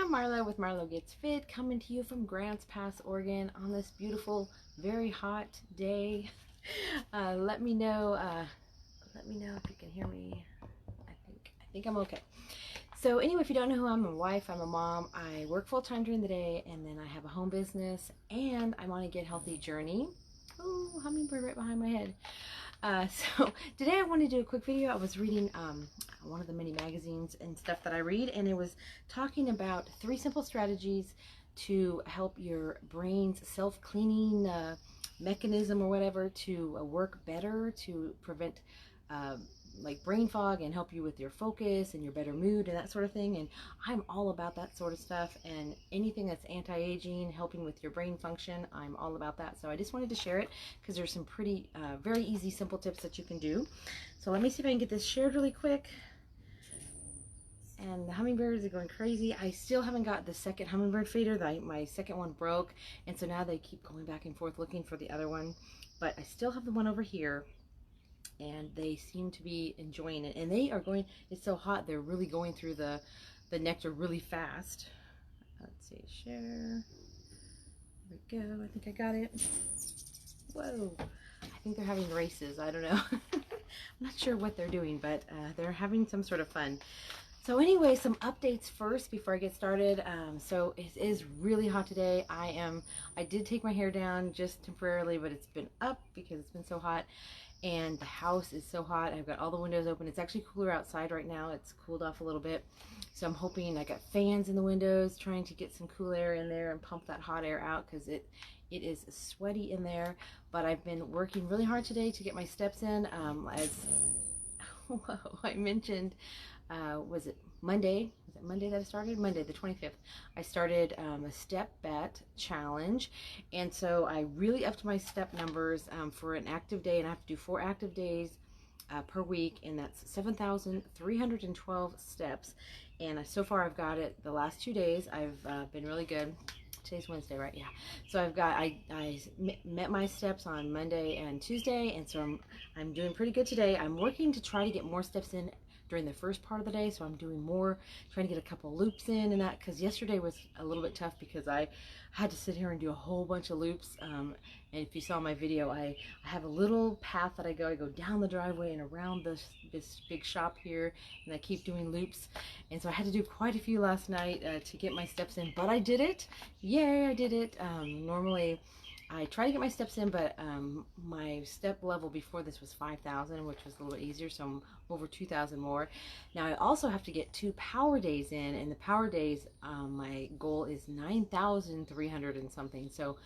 I'm Marlo with Marlo Gets Fit, coming to you from Grants Pass, Oregon on this beautiful, very hot day. Let me know if you can hear me. I think I'm okay. So anyway, if you don't know who I'm a wife, I'm a mom. I work full-time during the day, and then I have a home business, and I'm on a get healthy journey. Oh, hummingbird right behind my head. So today I want to do a quick video. I was reading one of the many magazines and stuff that I read, and it was talking about 3 simple strategies to help your brain's self-cleaning mechanism or whatever to work better, to prevent like brain fog and help you with your focus and your better mood and that sort of thing. And I'm all about that sort of stuff, and anything that's anti-aging, helping with your brain function, I'm all about that. So I just wanted to share it because there's some pretty very easy, simple tips that you can do. So let me see if I can get this shared really quick. And the hummingbirds are going crazy. I still haven't got the second hummingbird feeder. My second one broke, and so now they keep going back and forth looking for the other one. But I still have the one over here, and they seem to be enjoying it. And they are going, it's so hot, they're really going through the nectar really fast. Let's see, share. There we go, I think I got it. Whoa, I think they're having races, I don't know. I'm not sure what they're doing, but they're having some sort of fun. So anyway, some updates first before I get started. So it is really hot today. I did take my hair down just temporarily, but it's been up because it's been so hot. And the house is so hot. I've got all the windows open. It's actually cooler outside right now. It's cooled off a little bit. So I'm hoping, I got fans in the windows, trying to get some cool air in there and pump that hot air out, because it is sweaty in there. But I've been working really hard today to get my steps in. As whoa, I mentioned, was it Monday? Was it Monday that I started? Monday, the 25th. I started a step bet challenge, and so I really upped my step numbers for an active day, and I have to do 4 active days per week, and that's 7,312 steps. And so far I've got it the last 2 days. I've been really good. Today's Wednesday, right? Yeah. So I met my steps on Monday and Tuesday, and so I'm doing pretty good today. I'm working to try to get more steps in during the first part of the day, so I'm doing more, trying to get a couple loops in and that, because yesterday was a little bit tough because I had to sit here and do a whole bunch of loops. And if you saw my video, I have a little path that I go down the driveway and around this big shop here, and I keep doing loops. And so I had to do quite a few last night to get my steps in, but I did it. Yay, I did it. Normally I try to get my steps in, but my step level before this was 5,000, which was a little bit easier, so I'm over 2,000 more. Now I also have to get 2 power days in, and the power days, my goal is 9,300 and something. So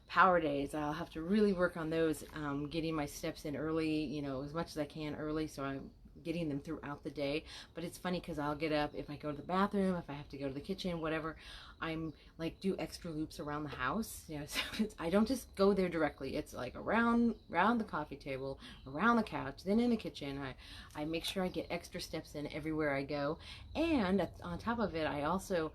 power days, I'll have to really work on those, getting my steps in early, you know, as much as I can early, so I'm getting them throughout the day. But it's funny because I'll get up, if I go to the bathroom, if I have to go to the kitchen, whatever, I'm like do extra loops around the house. You know, so I don't just go there directly. It's like around the coffee table, around the couch, then in the kitchen. I make sure I get extra steps in everywhere I go. And on top of it, I also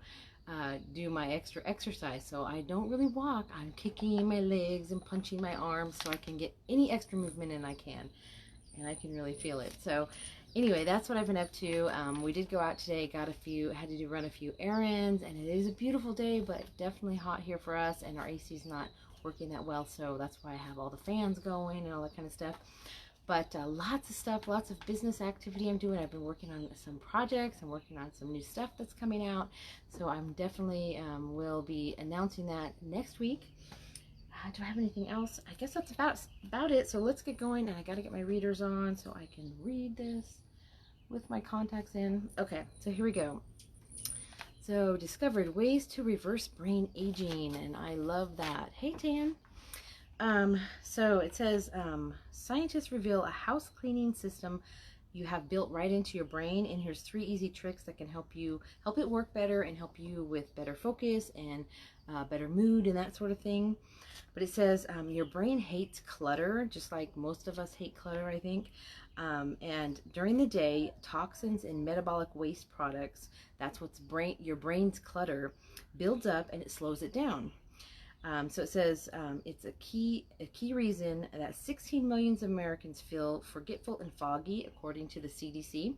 do my extra exercise. So I don't really walk. I'm kicking my legs and punching my arms so I can get any extra movement in I can. And I can really feel it. So anyway, that's what I've been up to. We did go out today, had to run a few errands, and it is a beautiful day, but definitely hot here for us, and our AC's not working that well, so that's why I have all the fans going and all that kind of stuff. But lots of stuff, lots of business activity I'm doing. I've been working on some projects. I'm working on some new stuff that's coming out, so I'm definitely will be announcing that next week. Do I have anything else? I guess that's about it. So let's get going, and I got to get my readers on so I can read this with my contacts in. Okay, so here we go. So discovered ways to reverse brain aging, and I love that. Hey, Tan. So it says scientists reveal a house cleaning system you have built right into your brain, and here's 3 easy tricks that can help it work better and help you with better focus and better mood and that sort of thing. But it says your brain hates clutter, just like most of us hate clutter, I think. And during the day, toxins and metabolic waste products, that's what's your brain's clutter, builds up and it slows it down. So it says it's a key reason that 16 million Americans feel forgetful and foggy, according to the CDC.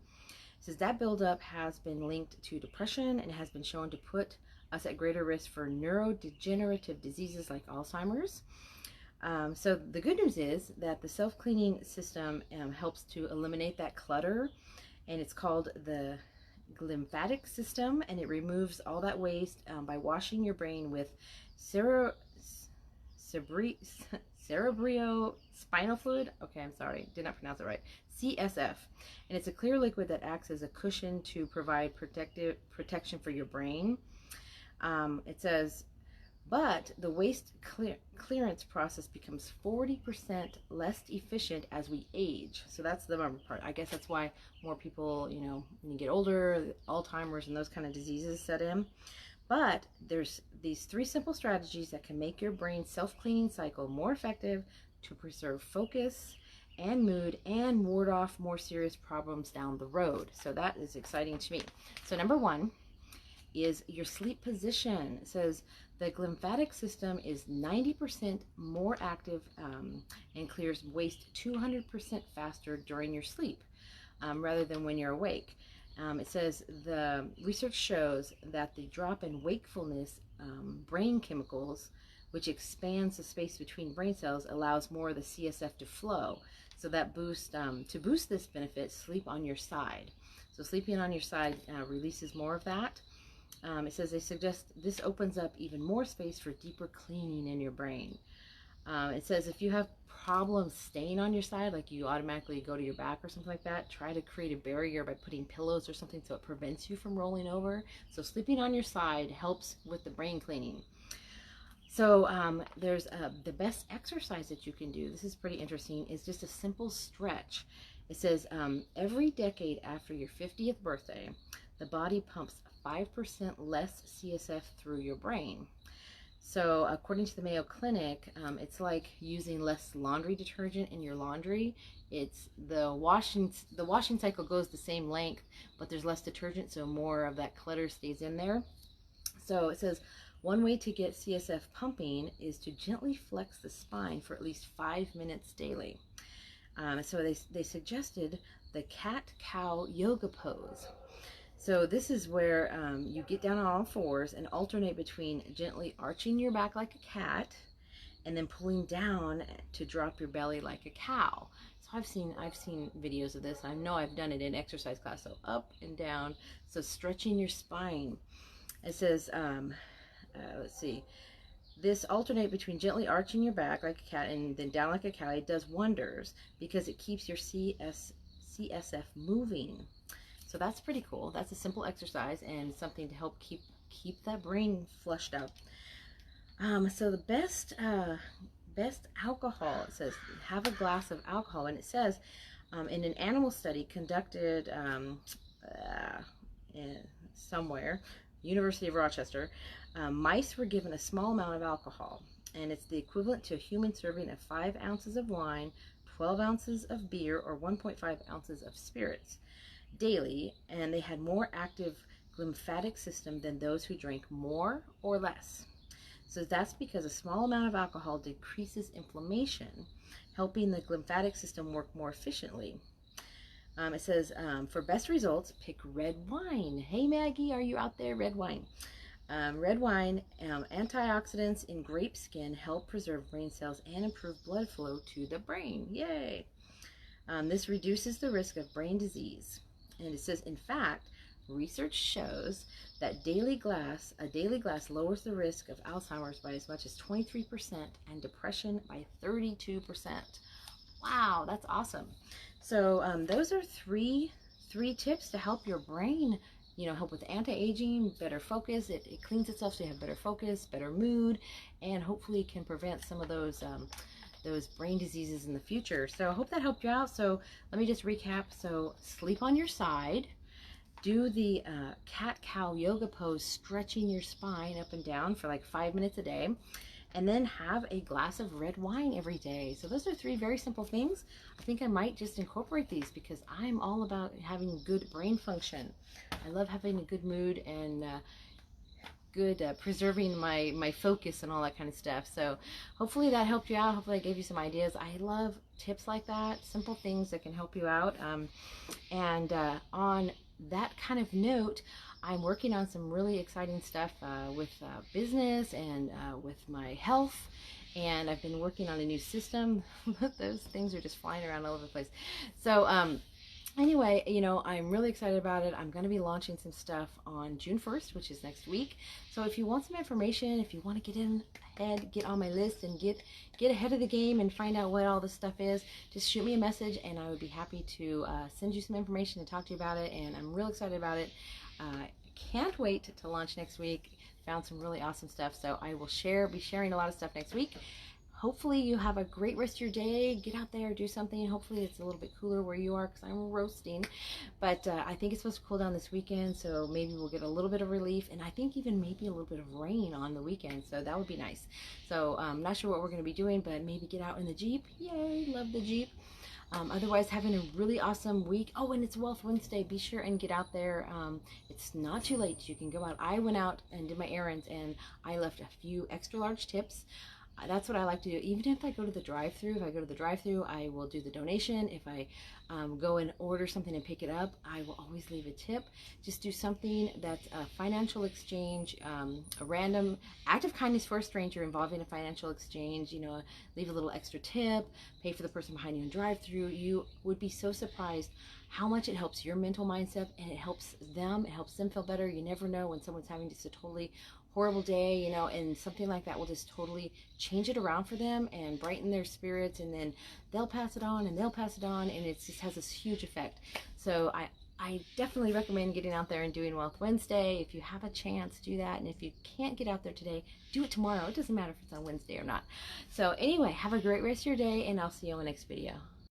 says that buildup has been linked to depression and has been shown to put us at greater risk for neurodegenerative diseases like Alzheimer's. So the good news is that the self-cleaning system helps to eliminate that clutter, and it's called the lymphatic system, and it removes all that waste by washing your brain with cerebrospinal fluid. Okay, I'm sorry, did not pronounce it right. CSF, and it's a clear liquid that acts as a cushion to provide protection for your brain. It says, but the waste clearance process becomes 40% less efficient as we age. So that's the bummer part. I guess that's why more people, you know, when you get older, Alzheimer's and those kind of diseases set in. But there's these 3 simple strategies that can make your brain's self-cleaning cycle more effective to preserve focus and mood and ward off more serious problems down the road. So that is exciting to me. So number 1 is your sleep position. It says the lymphatic system is 90% more active and clears waste 200% faster during your sleep rather than when you're awake. It says the research shows that the drop in wakefulness brain chemicals, which expands the space between brain cells, allows more of the CSF to flow. So that to boost this benefit, sleep on your side. So sleeping on your side releases more of that. It says they suggest this opens up even more space for deeper cleaning in your brain. It says if you have problems staying on your side, like you automatically go to your back or something like that, try to create a barrier by putting pillows or something so it prevents you from rolling over. So sleeping on your side helps with the brain cleaning. So there's the best exercise that you can do. This is pretty interesting. Is just a simple stretch. It says every decade after your 50th birthday, the body pumps 5% less CSF through your brain. So according to the Mayo Clinic, it's like using less laundry detergent in your laundry. It's the washing cycle goes the same length, but there's less detergent, so more of that clutter stays in there. So it says one way to get CSF pumping is to gently flex the spine for at least 5 minutes daily. So they suggested the cat-cow yoga pose. So this is where you get down on all fours and alternate between gently arching your back like a cat and then pulling down to drop your belly like a cow. So I've seen videos of this. I know I've done it in exercise class. So up and down. So stretching your spine. It says, let's see. This alternate between gently arching your back like a cat and then down like a cow. It does wonders because it keeps your CSF moving. So that's pretty cool. That's a simple exercise and something to help keep that brain flushed out. So the best alcohol, it says have a glass of alcohol, and it says in an animal study conducted somewhere, University of Rochester, mice were given a small amount of alcohol, and it's the equivalent to a human serving of 5 ounces of wine, 12 ounces of beer, or 1.5 ounces of spirits daily, and they had more active lymphatic system than those who drank more or less. So that's because a small amount of alcohol decreases inflammation, helping the lymphatic system work more efficiently. It says for best results, pick red wine. Hey Maggie, are you out there? Red wine. Red wine, antioxidants in grape skin help preserve brain cells and improve blood flow to the brain. Yay! This reduces the risk of brain disease. And it says, in fact, research shows that a daily glass lowers the risk of Alzheimer's by as much as 23% and depression by 32%. Wow, that's awesome. So those are three tips to help your brain, you know, help with anti-aging, better focus. It cleans itself so you have better focus, better mood, and hopefully can prevent some of those brain diseases in the future. So I hope that helped you out. So let me just recap. So sleep on your side, do the cat-cow yoga pose, stretching your spine up and down for like 5 minutes a day, and then have a glass of red wine every day. So those are 3 very simple things. I think I might just incorporate these because I'm all about having good brain function. I love having a good mood and good preserving my focus and all that kind of stuff. So hopefully that helped you out. Hopefully I gave you some ideas. I love tips like that, simple things that can help you out. And on that kind of note, I'm working on some really exciting stuff with business and with my health. And I've been working on a new system. Those things are just flying around all over the place. So anyway, you know, I'm really excited about it. I'm going to be launching some stuff on June 1st, which is next week. So if you want some information, if you want to get in ahead, get on my list and get ahead of the game and find out what all this stuff is, just shoot me a message and I would be happy to send you some information and talk to you about it. And I'm real excited about it. Can't wait to launch next week. Found some really awesome stuff. So I will be sharing a lot of stuff next week. Hopefully you have a great rest of your day. Get out there, do something. Hopefully it's a little bit cooler where you are because I'm roasting. But I think it's supposed to cool down this weekend, so maybe we'll get a little bit of relief. And I think even maybe a little bit of rain on the weekend, so that would be nice. So I'm not sure what we're going to be doing, but maybe get out in the Jeep. Yay, love the Jeep. Otherwise, having a really awesome week. Oh, and it's Wealth Wednesday. Be sure and get out there. It's not too late. You can go out. I went out and did my errands, and I left a few extra large tips. That's what I like to do. Even if I go to the drive-thru, I will do the donation. If I go and order something and pick it up, I will always leave a tip. Just do something that's a financial exchange, a random act of kindness for a stranger involving a financial exchange. You know, leave a little extra tip, pay for the person behind you in drive-thru. You would be so surprised how much it helps your mental mindset, and it helps them feel better. You never know when someone's having just a totally horrible day, you know, and something like that will just totally change it around for them and brighten their spirits, and then they'll pass it on and they'll pass it on, and it just has this huge effect. So I definitely recommend getting out there and doing Wealth Wednesday. If you have a chance, do that. And if you can't get out there today, do it tomorrow. It doesn't matter if it's on Wednesday or not. So anyway, have a great rest of your day, and I'll see you on the next video.